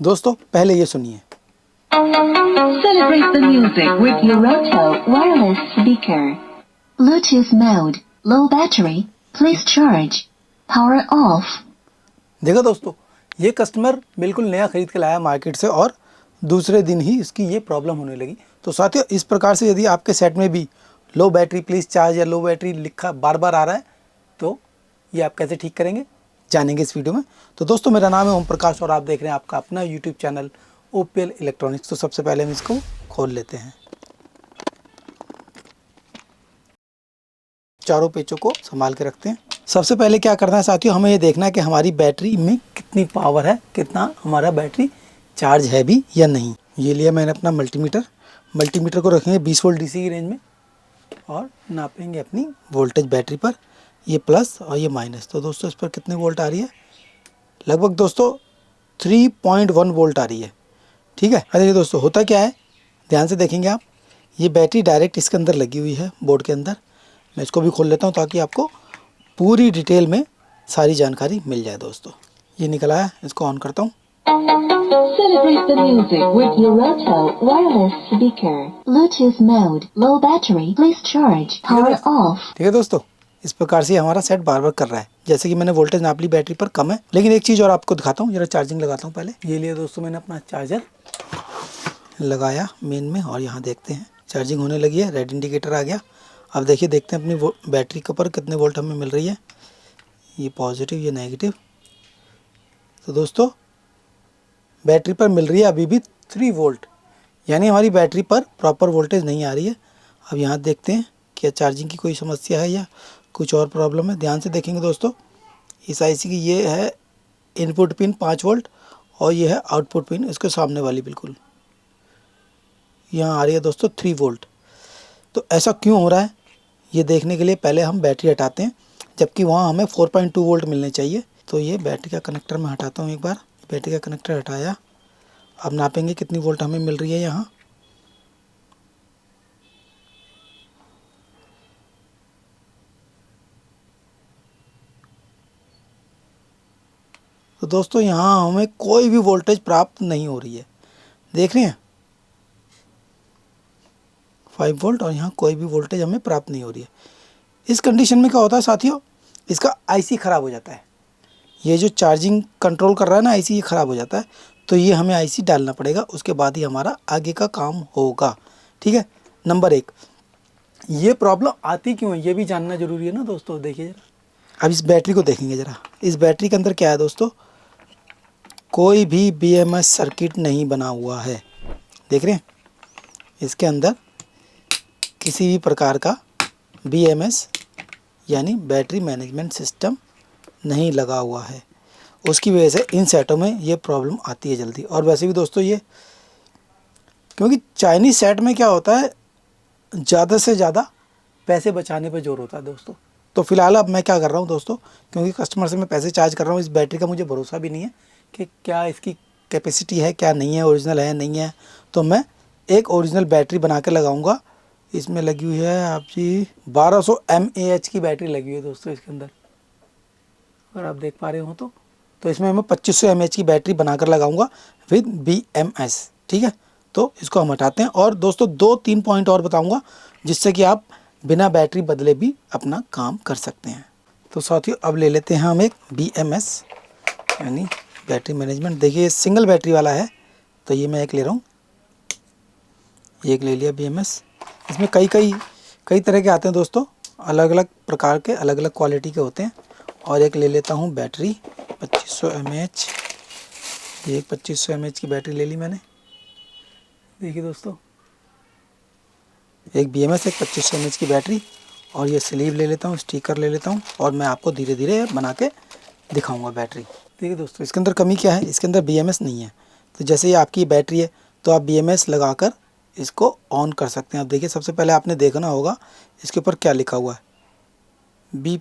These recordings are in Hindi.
दोस्तों पहले ये सुनिए। Celebrate the music with Eurotel wireless speaker. Bluetooth mode. Low battery. Please charge. Power off. देखो दोस्तों, ये कस्टमर बिल्कुल नया खरीद के लाया मार्केट से और दूसरे दिन ही इसकी ये प्रॉब्लम होने लगी। तो साथियों, इस प्रकार से यदि आपके सेट में भी लो बैटरी प्लीज़ चार्ज या लो बैटरी लिखा बार बार आ रहा है तो ये आप कैसे ठीक करेंगे जानेंगे इस वीडियो में। तो दोस्तों, मेरा नाम है ओम प्रकाश और आप देख रहे हैं आपका अपना यूट्यूब चैनल ओपीएल इलेक्ट्रॉनिक्स। तो सबसे पहले हम इसको खोल लेते हैं। चारों पेचों को संभाल के रखते हैं। सबसे पहले क्या करना है साथियों, हमें ये देखना है कि हमारी बैटरी में कितनी पावर है, कितना हमारा बैटरी चार्ज है भी या नहीं। ये लिया मैंने अपना मल्टीमीटर को रखेंगे 20 वोल्ट डीसी की रेंज में और नापेंगे अपनी वोल्टेज बैटरी पर, ये प्लस और ये माइनस। तो दोस्तों, इस पर कितने वोल्ट आ रही है? लगभग दोस्तों 3.1 वोल्ट आ रही है। ठीक है। अरे दोस्तों, होता क्या है, ध्यान से देखेंगे आप, ये बैटरी डायरेक्ट इसके अंदर लगी हुई है बोर्ड के अंदर। मैं इसको भी खोल लेता हूँ ताकि आपको पूरी डिटेल में सारी जानकारी मिल जाए। दोस्तों, ये निकला है, इसको ऑन करता हूँ। Celebrate the music with Eurotel wireless speaker. Bluetooth mode. Low battery. Please charge. Power off. ठीक है दोस्तों, इस प्रकार से हमारा सेट बार बार कर रहा है। जैसे कि मैंने वोल्टेज नाप ली बैटरी पर, कम है। लेकिन एक चीज़ और आपको दिखाता हूँ, जरा चार्जिंग लगाता हूँ पहले। ये लिए दोस्तों मैंने अपना चार्जर लगाया मेन में और यहाँ देखते हैं चार्जिंग होने लगी है, रेड इंडिकेटर आ गया। अब देखिए, देखते हैं अपनी बैटरी के ऊपर कितने वोल्ट हमें मिल रही है। ये पॉजिटिव, ये नेगेटिव। तो दोस्तों, बैटरी पर मिल रही है अभी भी 3 वोल्ट, यानी हमारी बैटरी पर प्रॉपर वोल्टेज नहीं आ रही है। अब यहाँ देखते हैं क्या चार्जिंग की कोई समस्या है या कुछ और प्रॉब्लम है। ध्यान से देखेंगे दोस्तों, इस आईसी की ये है इनपुट पिन 5 वोल्ट और ये है आउटपुट पिन, इसके सामने वाली बिल्कुल यहाँ आ रही है दोस्तों 3 वोल्ट। तो ऐसा क्यों हो रहा है, ये देखने के लिए पहले हम बैटरी हटाते हैं, जबकि वहाँ हमें 4.2 वोल्ट मिलने चाहिए। तो ये बैटरी का कनेक्टर मैं हटाता हूँ एक बार। बैटरी का कनेक्टर हटाया। अब नापेंगे कितनी वोल्ट हमें मिल रही है यहाँ। तो दोस्तों, यहाँ हमें कोई भी वोल्टेज प्राप्त नहीं हो रही है। देख रहे हैं 5 वोल्ट और यहाँ कोई भी वोल्टेज हमें प्राप्त नहीं हो रही है। इस कंडीशन में क्या होता है साथियों, इसका आईसी ख़राब हो जाता है। ये जो चार्जिंग कंट्रोल कर रहा है ना आईसी, ये ख़राब हो जाता है। तो ये हमें आईसी डालना पड़ेगा, उसके बाद ही हमारा आगे का काम होगा। ठीक है। नंबर 1, ये प्रॉब्लम आती क्यों है ये भी जानना ज़रूरी है ना दोस्तों। देखिए ज़रा, अब इस बैटरी को देखेंगे ज़रा। इस बैटरी के अंदर क्या है दोस्तों, कोई भी बीएमएस सर्किट नहीं बना हुआ है। देख रहे हैं, इसके अंदर किसी भी प्रकार का बीएमएस यानी बैटरी मैनेजमेंट सिस्टम नहीं लगा हुआ है। उसकी वजह से इन सेटों में ये प्रॉब्लम आती है जल्दी। और वैसे भी दोस्तों, ये क्योंकि चाइनीज़ सेट में क्या होता है, ज़्यादा से ज़्यादा पैसे बचाने पे जोर होता है दोस्तों। तो फिलहाल अब मैं क्या कर रहा हूँ दोस्तों, क्योंकि कस्टमर से मैं पैसे चार्ज कर रहा हूँ, इस बैटरी का मुझे भरोसा भी नहीं है कि क्या इसकी कैपेसिटी है क्या नहीं है, ओरिजिनल है नहीं है। तो मैं एक ओरिजिनल बैटरी बना के लगाऊंगा। इसमें लगी हुई है आपकी 1200 mAh की बैटरी लगी हुई है दोस्तों इसके अंदर, अगर आप देख पा रहे हो तो इसमें मैं 2500 mAh की बैटरी बनाकर लगाऊंगा विद BMS। ठीक है। तो इसको हम हटाते हैं और दोस्तों 2-3 पॉइंट और बताऊंगा जिससे कि आप बिना बैटरी बदले भी अपना काम कर सकते हैं। तो साथियों, अब ले लेते हैं हम एक BMS यानी बैटरी मैनेजमेंट। देखिए सिंगल बैटरी वाला है, तो ये मैं एक ले रहा हूँ। एक ले लिया BMS। इसमें कई तरह के आते हैं दोस्तों, अलग अलग प्रकार के, अलग अलग क्वालिटी के होते हैं। और एक ले लेता हूँ बैटरी 2500 mAh। ये एक 2500 mAh की बैटरी ले ली मैंने। देखिए दोस्तों, एक BMS, एक 2500 mAh की बैटरी। और ये स्लीव ले लेता हूँ, स्टिकर ले लेता हूँ और मैं आपको धीरे धीरे बना के दिखाऊंगा बैटरी। देखिए दोस्तों, इसके अंदर कमी क्या है, इसके अंदर BMS नहीं है। तो जैसे ये आपकी बैटरी है तो आप BMS लगाकर इसको ऑन कर सकते हैं। अब देखिए, सबसे पहले आपने देखना होगा इसके ऊपर क्या लिखा हुआ है, B+,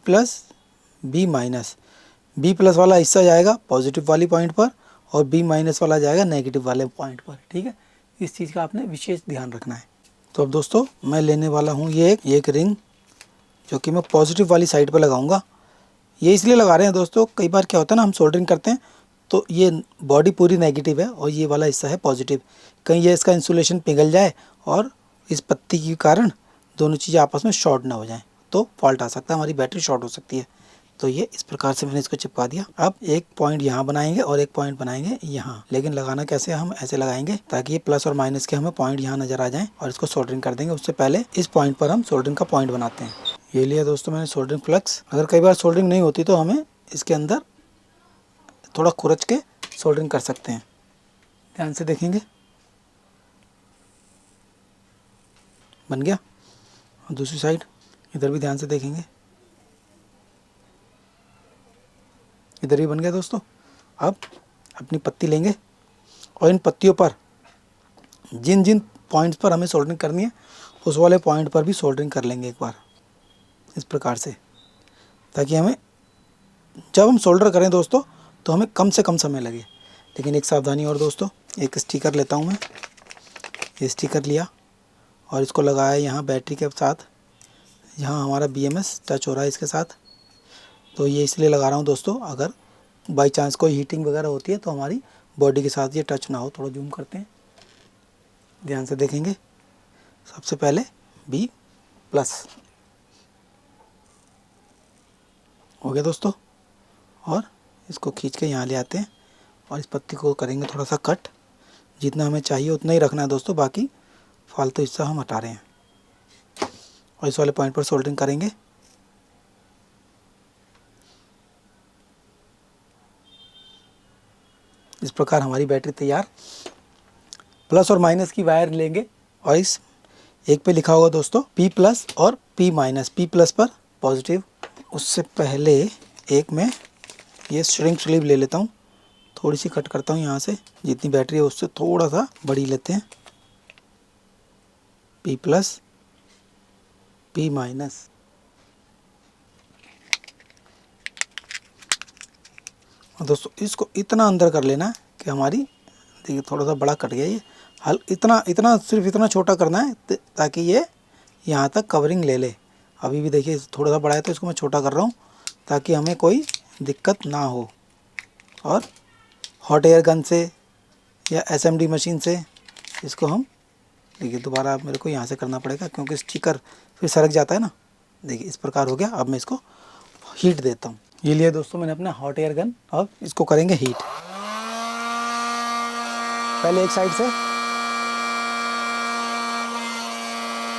B-। B+ वाला हिस्सा जाएगा पॉजिटिव वाली पॉइंट पर और B- वाला जाएगा नेगेटिव वाले पॉइंट पर। ठीक है, इस चीज़ का आपने विशेष ध्यान रखना है। तो अब दोस्तों, मैं लेने वाला हूँ ये एक रिंग, जो कि मैं पॉजिटिव वाली साइड पर लगाऊंगा। ये इसलिए लगा रहे हैं दोस्तों, कई बार क्या होता है ना, हम सोल्डरिंग करते हैं तो ये बॉडी पूरी नेगेटिव है और ये वाला हिस्सा है पॉजिटिव। कहीं ये इसका इंसुलेशन पिघल जाए और इस पत्ती के कारण दोनों चीज़ें आपस में शॉर्ट ना हो जाएं, तो फॉल्ट आ सकता है, हमारी बैटरी शॉर्ट हो सकती है। तो ये इस प्रकार से मैंने इसको चिपका दिया। अब एक पॉइंट यहाँ बनाएंगे और एक पॉइंट बनाएंगे यहाँ, लेकिन लगाना कैसे, हम ऐसे लगाएंगे ताकि ये प्लस और माइनस के हमें पॉइंट यहाँ नजर आ जाएं और इसको सोल्डरिंग कर देंगे। उससे पहले इस पॉइंट पर हम सोल्डरिंग का पॉइंट बनाते हैं। ये लिया दोस्तों मैंने सोल्डरिंग फ्लक्स। अगर कई बार सोल्डरिंग नहीं होती तो हमें इसके अंदर थोड़ा खुरच के सोल्डरिंग कर सकते हैं। ध्यान से देखेंगे, बन गया। और दूसरी साइड इधर भी ध्यान से देखेंगे, इधर भी बन गया दोस्तों। अब अपनी पत्ती लेंगे और इन पत्तियों पर जिन जिन पॉइंट्स पर हमें सोल्डरिंग करनी है उस वाले पॉइंट पर भी सोल्डरिंग कर लेंगे एक बार इस प्रकार से, ताकि हमें जब हम सोल्डर करें दोस्तों तो हमें कम से कम समय लगे। लेकिन एक सावधानी और दोस्तों, एक स्टिकर लेता हूँ मैं। ये स्टिकर लिया और इसको लगाया यहाँ बैटरी के साथ, यहाँ हमारा BMS टच हो रहा है इसके साथ। तो ये इसलिए लगा रहा हूँ दोस्तों, अगर बाई चांस कोई हीटिंग वगैरह होती है तो हमारी बॉडी के साथ ये टच ना हो। थोड़ा जूम करते हैं, ध्यान से देखेंगे। सबसे पहले B+ हो गया दोस्तों, और इसको खींच के यहाँ ले आते हैं और इस पत्ती को करेंगे थोड़ा सा कट। जितना हमें चाहिए उतना ही रखना है दोस्तों, बाकी फालतू हिस्सा हम हटा रहे हैं। और इस वाले पॉइंट पर सोल्डरिंग करेंगे। इस प्रकार हमारी बैटरी तैयार। प्लस और माइनस की वायर लेंगे और इस एक पे लिखा होगा दोस्तों P+ और P-। P+ पर पॉजिटिव। उससे पहले एक में ये श्रिंक स्लीव ले लेता हूँ, थोड़ी सी कट करता हूँ यहाँ से, जितनी बैटरी है उससे थोड़ा सा बड़ी लेते हैं। P+, P-। और दोस्तों इसको इतना अंदर कर लेना है कि हमारी, देखिए थोड़ा सा बड़ा कट गया ये, इतना सिर्फ इतना छोटा करना है ताकि ये यहाँ तक कवरिंग ले ले। अभी भी देखिए थोड़ा सा बड़ा है तो इसको मैं छोटा कर रहा हूँ ताकि हमें कोई दिक्कत ना हो। और हॉट एयर गन से या SMD मशीन से इसको हम, देखिए दोबारा मेरे को यहाँ से करना पड़ेगा क्योंकि स्टिकर फिर सरक जाता है ना। देखिए इस प्रकार हो गया। अब मैं इसको हीट देता हूँ। ये लिया दोस्तों मैंने अपना हॉट एयर गन, अब इसको करेंगे हीट। पहले एक साइड से,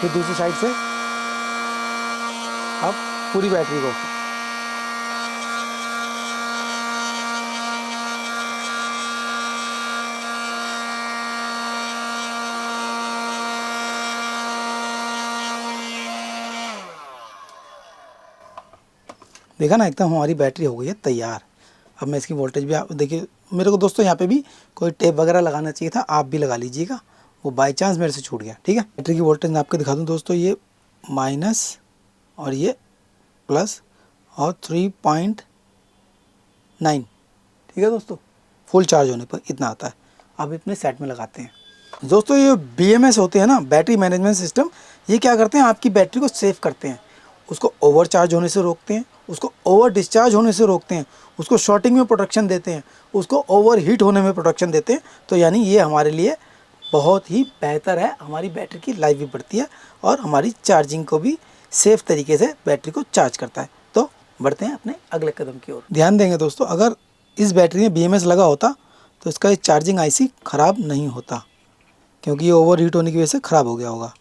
फिर दूसरी साइड से। अब पूरी बैटरी को देखा ना, एकदम हमारी बैटरी हो गई है तैयार। अब मैं इसकी वोल्टेज भी, आप देखिए मेरे को दोस्तों यहाँ पे भी कोई टेप वगैरह लगाना चाहिए था, आप भी लगा लीजिएगा, वो बाय चांस मेरे से छूट गया। ठीक है, बैटरी की वोल्टेज मैं आपको दिखा दूँ दोस्तों, ये माइनस और ये प्लस और 3.9। ठीक है दोस्तों, फुल चार्ज होने पर इतना आता है। अब अपने सेट में लगाते हैं दोस्तों। ये BMS होते हैं ना, बैटरी मैनेजमेंट सिस्टम, ये क्या करते हैं, आपकी बैटरी को सेव करते हैं, उसको ओवर चार्ज होने से रोकते हैं, उसको ओवर डिस्चार्ज होने से रोकते हैं, उसको शॉर्टिंग में प्रोटेक्शन देते हैं, उसको ओवर हीट होने में प्रोटेक्शन देते हैं। तो यानी ये हमारे लिए बहुत ही बेहतर है, हमारी बैटरी की लाइफ भी बढ़ती है और हमारी चार्जिंग को भी सेफ तरीके से बैटरी को चार्ज करता है। तो बढ़ते हैं अपने अगले कदम की ओर। ध्यान देंगे दोस्तों, अगर इस बैटरी में BMS लगा होता तो इसका ये चार्जिंग IC ख़राब नहीं होता, क्योंकि ये ओवर हीट होने की वजह से ख़राब हो गया होगा,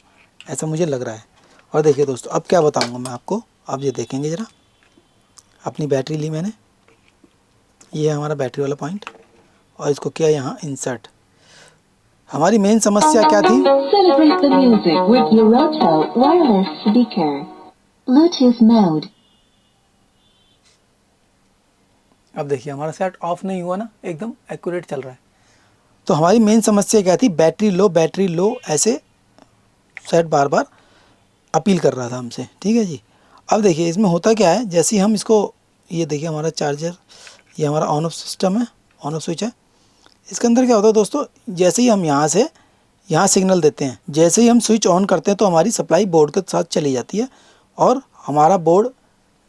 ऐसा मुझे लग रहा है। और देखिए दोस्तों, अब क्या बताऊंगा मैं आपको, अब ये देखेंगे ज़रा। अपनी बैटरी ली मैंने, ये है हमारा बैटरी वाला पॉइंट, और इसको किया यहाँ इंसर्ट। हमारी मेन समस्या क्या थी, Celebrate the music with Loroto wireless speaker. Bluetooth mode. अब देखिए हमारा सेट ऑफ नहीं हुआ ना, एकदम एक्यूरेट चल रहा है। तो हमारी मेन समस्या क्या थी, बैटरी लो ऐसे सेट बार बार अपील कर रहा था हमसे। ठीक है जी, अब देखिए इसमें होता क्या है, जैसे ही हम इसको, ये देखिए हमारा चार्जर, ये हमारा ऑन ऑफ सिस्टम है, ऑन ऑफ स्विच है। इसके अंदर क्या होता है दोस्तों, जैसे ही हम यहाँ से यहाँ सिग्नल देते हैं, जैसे ही हम स्विच ऑन करते हैं तो हमारी सप्लाई बोर्ड के साथ चली जाती है और हमारा बोर्ड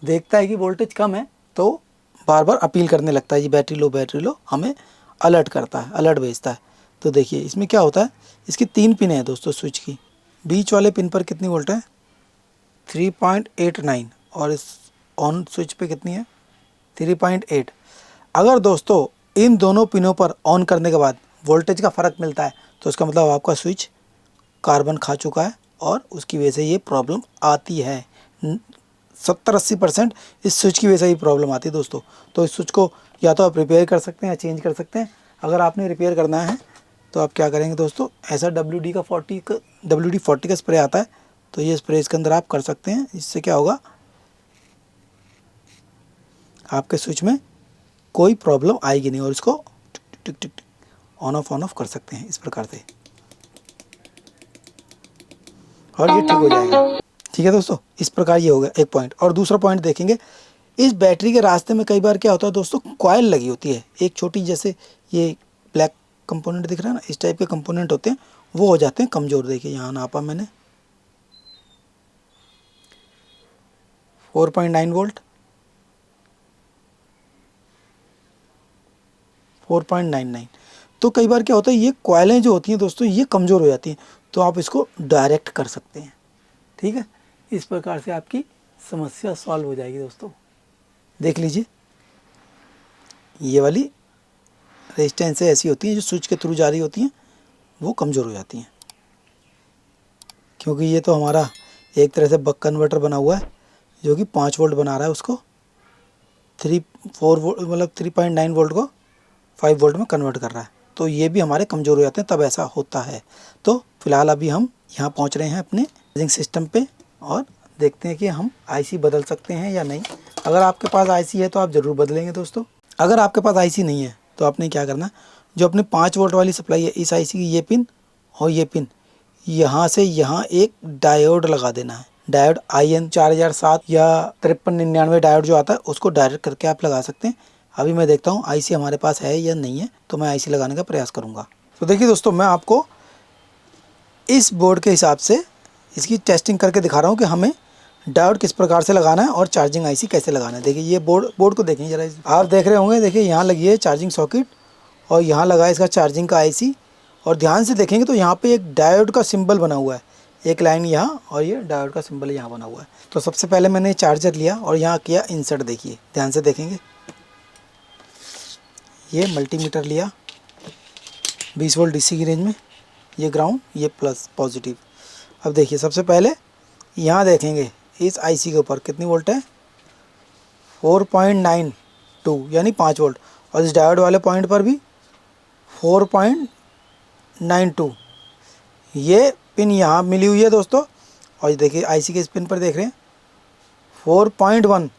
देखता है कि वोल्टेज कम है तो बार बार अपील करने लगता है, ये बैटरी लो, हमें अलर्ट करता है, अलर्ट भेजता है। तो देखिए इसमें क्या होता है, इसकी 3 पिन है दोस्तों स्विच की। बीच वाले पिन पर कितनी वोल्ट है, 3.89, और इस ऑन स्विच पे कितनी है, 3.8। अगर दोस्तों इन दोनों पिनों पर ऑन करने के बाद वोल्टेज का फ़र्क मिलता है तो इसका मतलब आपका स्विच कार्बन खा चुका है और उसकी वजह से ये प्रॉब्लम आती है। 70-80% इस स्विच की वजह से ही प्रॉब्लम आती है दोस्तों। तो इस स्विच को या तो आप रिपेयर कर सकते हैं या चेंज कर सकते हैं। अगर आपने रिपेयर करना है तो आप क्या करेंगे दोस्तों, ऐसा WD-40 का स्प्रे आता है, तो ये स्प्रे इसके अंदर आप कर सकते हैं। इससे क्या होगा, आपके स्विच में कोई प्रॉब्लम आएगी नहीं और इसको टिक टिक टिक ऑन ऑफ कर सकते हैं इस प्रकार से, और ये ठीक हो जाएगा। ठीक है दोस्तों, इस प्रकार ये होगा एक पॉइंट। और दूसरा पॉइंट देखेंगे, इस बैटरी के रास्ते में कई बार क्या होता है दोस्तों, कॉइल लगी होती है एक छोटी, जैसे ये ब्लैक कंपोनेंट दिख रहा है ना, इस टाइप के कंपोनेंट होते हैं, वो हो जाते हैं कमज़ोर। देखिए यहाँ नापा मैंने 4.9 वोल्ट, 4.99। तो कई बार क्या होता है, ये कॉइलें जो होती हैं दोस्तों ये कमज़ोर हो जाती हैं, तो आप इसको डायरेक्ट कर सकते हैं। ठीक है, इस प्रकार से आपकी समस्या सॉल्व हो जाएगी दोस्तों। देख लीजिए, ये वाली रेजिस्टेंसें ऐसी होती हैं जो स्विच के थ्रू जा रही होती हैं, वो कमज़ोर हो जाती हैं, क्योंकि ये तो हमारा एक तरह से बक कन्वर्टर बना हुआ है जो कि 5 वोल्ट बना रहा है, उसको 4 वोल्ट मतलब 3.9 वोल्ट को 5 वोल्ट में कन्वर्ट कर रहा है। तो ये भी हमारे कमज़ोर हो जाते हैं, तब ऐसा होता है। तो फिलहाल अभी हम यहाँ पहुँच रहे हैं अपने चार्जिंग सिस्टम पे, और देखते हैं कि हम आईसी बदल सकते हैं या नहीं। अगर आपके पास आईसी है तो आप ज़रूर बदलेंगे दोस्तों। अगर आपके पास आईसी नहीं है तो आपने क्या करना, जो अपने 5 वोल्ट वाली सप्लाई है, इस आईसी की ये पिन और ये पिन, यहाँ से यहाँ एक डायोड लगा देना है। डायोड IN 4007 या 5399 डायोड जो आता है, उसको डायरेक्ट करके आप लगा सकते हैं। अभी मैं देखता हूँ आईसी हमारे पास है या नहीं है, तो मैं आईसी लगाने का प्रयास करूँगा। तो देखिए दोस्तों, मैं आपको इस बोर्ड के हिसाब से इसकी टेस्टिंग करके दिखा रहा हूँ कि हमें डायोड किस प्रकार से लगाना है और चार्जिंग आईसी कैसे लगाना है। देखिए ये बोर्ड को देखिए जरा, आप देख रहे होंगे, देखिए यहाँ लगी है चार्जिंग सॉकेट और यहाँ लगा है इसका चार्जिंग का आईसी, और ध्यान से देखेंगे तो यहाँ पे एक डायोड का सिंबल बना हुआ है, एक लाइन यहाँ, और ये डायोड का सिंबल यहाँ बना हुआ है। तो सबसे पहले मैंने चार्जर लिया और यहाँ किया इंसर्ट। देखिए ध्यान से देखेंगे, ये मल्टीमीटर लिया 20 वोल्ट DC की रेंज में, ये ग्राउंड, ये प्लस पॉजिटिव। अब देखिए सबसे पहले यहाँ देखेंगे इस आईसी के ऊपर कितनी वोल्ट है, 4.92 यानी 5 वोल्ट, और इस डायोड वाले पॉइंट पर भी 4.92। ये पिन यहाँ मिली हुई है दोस्तों, और ये देखिए आईसी के इस पिन पर देख रहे हैं 4.1,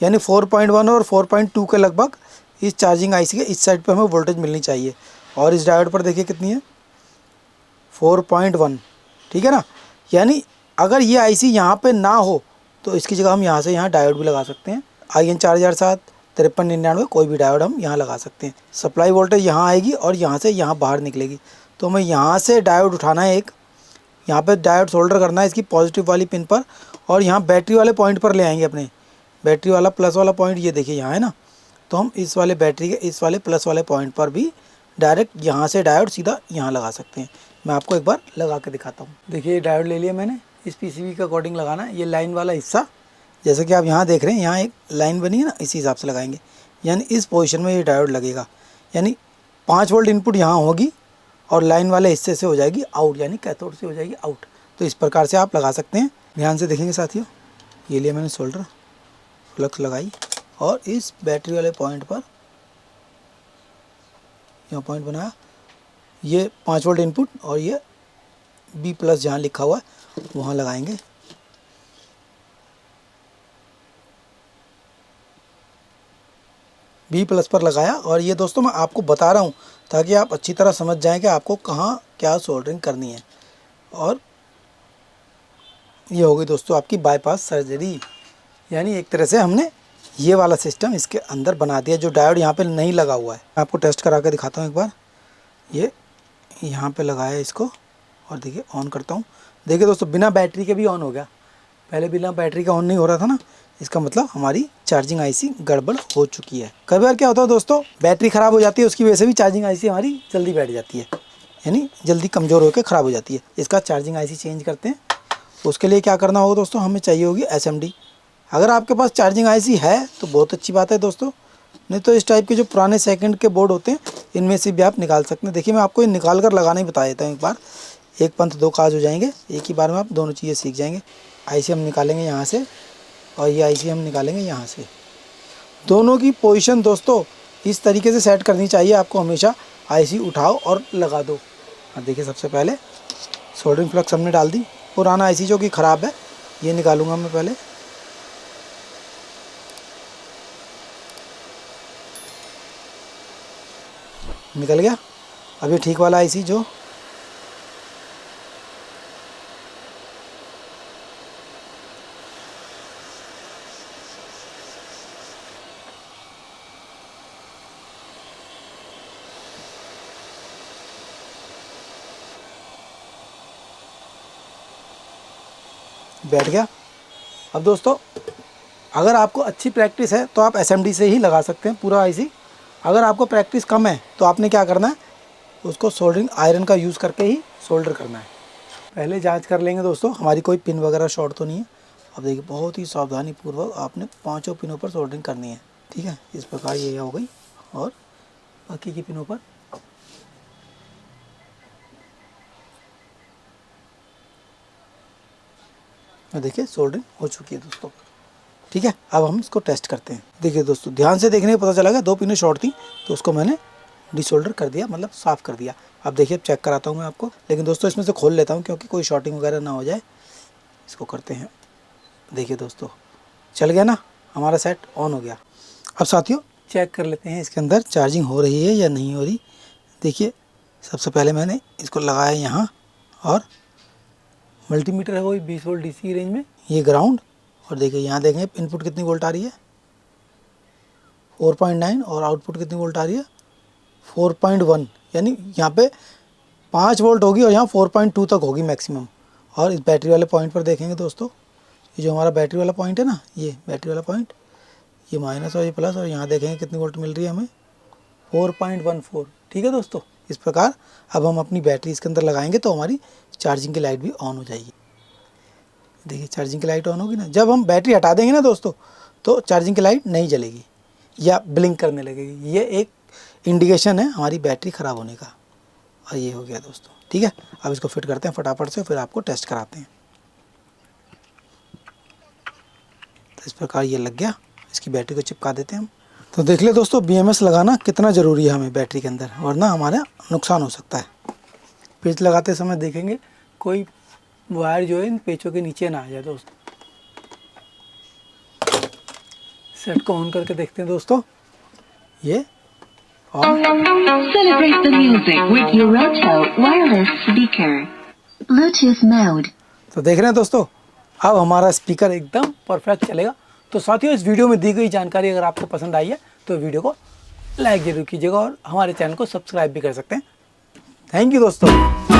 यानी 4.1 और 4.2 के लगभग इस चार्जिंग आईसी के इस साइड पे हमें वोल्टेज मिलनी चाहिए। और इस डायोड पर देखिए कितनी है, 4.1। ठीक है ना, यानी अगर ये आईसी यहाँ पे ना हो तो इसकी जगह हम यहाँ से यहाँ डायोड भी लगा सकते हैं। IN 4007, 5399, कोई भी डायोड हम यहाँ लगा सकते हैं। सप्लाई वोल्टेज यहाँ आएगी और यहाँ से यहाँ बाहर निकलेगी। तो हमें यहाँ से डायोड उठाना है, एक यहाँ पे डायोड सोल्डर करना है इसकी पॉजिटिव वाली पिन पर, और यहाँ बैटरी वाले पॉइंट पर ले आएंगे अपने। बैटरी वाला प्लस वाला पॉइंट ये देखिए यहाँ है ना, तो हम इस वाले बैटरी के इस वाले प्लस वाले पॉइंट पर भी डायरेक्ट यहाँ से डायोड सीधा यहाँ लगा सकते हैं। मैं आपको एक बार लगा के दिखाता हूँ। देखिए डायोड ले लिया मैंने, इस PCB के अकॉर्डिंग लगाना है। ये लाइन वाला हिस्सा जैसे कि आप यहाँ देख रहे हैं, यहाँ एक लाइन बनी है ना, इसी हिसाब से लगाएंगे, यानी इस पोजीशन में ये डायोड लगेगा। यानी 5 वोल्ट इनपुट यहाँ होगी और लाइन वाले हिस्से से हो जाएगी आउट, यानी कैथोड से हो जाएगी आउट। तो इस प्रकार से आप लगा सकते हैं। ध्यान से देखेंगे साथियों, ये लिया मैंने सोल्डर, फ्लक्स लगाई और इस बैटरी वाले पॉइंट पर यहाँ पॉइंट बनाया, ये 5 वोल्ट इनपुट और ये B+ जहाँ लिखा हुआ है वहाँ लगाएंगे। B+ पर लगाया, और ये दोस्तों मैं आपको बता रहा हूँ ताकि आप अच्छी तरह समझ जाएं कि आपको कहाँ क्या सोल्डरिंग करनी है। और ये हो गई दोस्तों आपकी बाईपास सर्जरी, यानी एक तरह से हमने ये वाला सिस्टम इसके अंदर बना दिया, जो डायोड यहाँ पे नहीं लगा हुआ है। मैं आपको टेस्ट करा के दिखाता हूँ एक बार। ये यहाँ पे लगाया इसको और देखिए ऑन करता हूँ। देखिए दोस्तों बिना बैटरी के भी ऑन हो गया, पहले बिना बैटरी का ऑन नहीं हो रहा था ना, इसका मतलब हमारी चार्जिंग आईसी गड़बड़ हो चुकी है। कई बार क्या होता है दोस्तों, बैटरी ख़राब हो जाती है, उसकी वजह से भी चार्जिंग आईसी हमारी जल्दी बैठ जाती है, यानी जल्दी कमज़ोर होकर ख़राब हो जाती है। इसका चार्जिंग आईसी चेंज करते हैं। उसके लिए क्या करना होगा दोस्तों, हमें चाहिए होगी SMD। अगर आपके पास चार्जिंग आईसी है तो बहुत अच्छी बात है दोस्तों, नहीं तो इस टाइप के जो पुराने सेकंड के बोर्ड होते हैं इनमें से भी आप निकाल सकते हैं। देखिए मैं आपको निकाल कर लगाना ही बता देता हूँ एक बार, एक पंथ दो काज हो जाएंगे, एक ही बार में आप दोनों चीज़ें सीख जाएंगे। आईसी हम निकालेंगे यहाँ से और ये आईसी हम निकालेंगे यहाँ से। दोनों की पोजीशन दोस्तों इस तरीके से सेट करनी चाहिए आपको, हमेशा आईसी उठाओ और लगा दो। और देखिए सबसे पहले सोल्डरिंग फ्लक्स हमने डाल दी, पुराना आईसी जो कि ख़राब है ये निकालूंगा मैं पहले। निकल गया। अभी ठीक वाला आईसी जो बैठ गया। अब दोस्तों अगर आपको अच्छी प्रैक्टिस है तो आप SMD से ही लगा सकते हैं पूरा आईसी। अगर आपको प्रैक्टिस कम है तो आपने क्या करना है, उसको सोल्डरिंग आयरन का यूज़ करके ही सोल्डर करना है। पहले जांच कर लेंगे दोस्तों हमारी कोई पिन वगैरह शॉर्ट तो नहीं है। अब देखिए बहुत ही सावधानी पूर्वक आपने पांचों पिनों पर सोल्डरिंग करनी है, ठीक है। इस प्रकार ये हो गई और बाकी की पिनों पर देखिए सोल्डरिंग हो चुकी है दोस्तों, ठीक है। अब हम इसको टेस्ट करते हैं। देखिए दोस्तों ध्यान से देखने में पता चला दो पिनें शॉर्ट थी तो उसको मैंने डिसोल्डर कर दिया, मतलब साफ़ कर दिया। अब देखिए अब चेक कराता हूँ मैं आपको, लेकिन दोस्तों इसमें से खोल लेता हूँ क्योंकि कोई शॉर्टिंग वगैरह ना हो जाए। इसको करते हैं। देखिए दोस्तों चल गया ना, हमारा सेट ऑन हो गया। अब साथियों चेक कर लेते हैं इसके अंदर चार्जिंग हो रही है या नहीं हो रही। देखिए सबसे पहले मैंने इसको लगाया यहाँ और मल्टीमीटर है वही 20 वोल्ट DC रेंज में, ये ग्राउंड। और देखिए यहाँ देखेंगे इनपुट कितनी वोल्ट आ रही है 4.9 और आउटपुट कितनी वोल्ट आ रही है 4.1, यानी यहाँ पे 5 वोल्ट होगी और यहाँ 4.2 तक होगी मैक्सिमम। और इस बैटरी वाले पॉइंट पर देखेंगे दोस्तों, ये जो हमारा बैटरी वाला पॉइंट है ना, ये बैटरी वाला पॉइंट, ये माइनस और ये प्लस, और यहाँ देखेंगे कितनी वोल्ट मिल रही है हमें 4.14, ठीक है दोस्तों। इस प्रकार अब हम अपनी बैटरी इसके अंदर लगाएंगे तो हमारी चार्जिंग की लाइट भी ऑन हो जाएगी। देखिए चार्जिंग की लाइट ऑन होगी ना, जब हम बैटरी हटा देंगे ना दोस्तों तो चार्जिंग की लाइट नहीं जलेगी या ब्लिंक करने लगेगी। ये एक इंडिकेशन है हमारी बैटरी ख़राब होने का। और ये हो गया दोस्तों, ठीक है। अब इसको फिट करते हैं फटाफट से, फिर आपको टेस्ट कराते हैं। तो इस प्रकार ये लग गया, इसकी बैटरी को चिपका देते हैं हम। तो देख ले दोस्तों BMS लगाना कितना ज़रूरी है हमें बैटरी के अंदर, वरना हमारा नुकसान हो सकता है। पेच लगाते समय देखेंगे कोई वायर जो है इन पेचों के नीचे ना आ जाए दोस्तों। सेट को ऑन करके देखते हैं दोस्तों, ये on. Celebrate the music with Eurotel wireless speaker. Bluetooth mode. तो देख रहे हैं दोस्तों अब हमारा स्पीकर एकदम परफेक्ट चलेगा। तो साथियों इस वीडियो में दी गई जानकारी अगर आपको पसंद आई है तो वीडियो को लाइक जरूर कीजिएगा और हमारे चैनल को सब्सक्राइब भी कर सकते हैं। थैंक यू दोस्तों।